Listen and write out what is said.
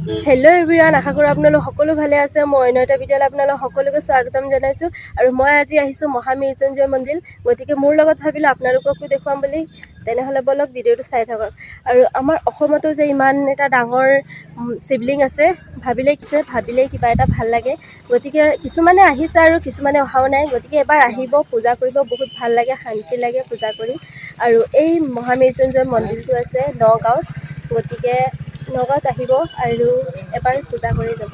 Hello' everyone, আশা কৰোঁ আপোনালোক সকলো ভালে আছে। মই অন্য এটা ভিডিঅ'লৈ আপোনালোক সকলোকে স্বাগতম জনাইছোঁ। আৰু মই আজি আহিছোঁ মহামৃত্যুঞ্জয় মন্দিৰ, গতিকে মোৰ লগত ভাবিলোঁ আপোনালোককো দেখুৱাম বুলি। তেনেহ'লে বলক ভিডিঅ'টো চাই থাকক। আৰু আমাৰ অসমতো যে ইমান এটা ডাঙৰ শিৱলিংগ আছে, ভাবিলেই কিবা এটা ভাল লাগে। গতিকে কিছুমানে আহিছে আৰু কিছুমানে অহাও নাই। গতিকে এবাৰ আহিব, পূজা কৰিব, বহুত ভাল লাগে, শান্তি লাগে পূজা কৰি। আৰু এই মহামৃত্যুঞ্জয় মন্দিৰটো আছে নগাঁৱত। গতিকে নগাঁৱত আহিব আৰু এবাৰ পূজা কৰি যাব।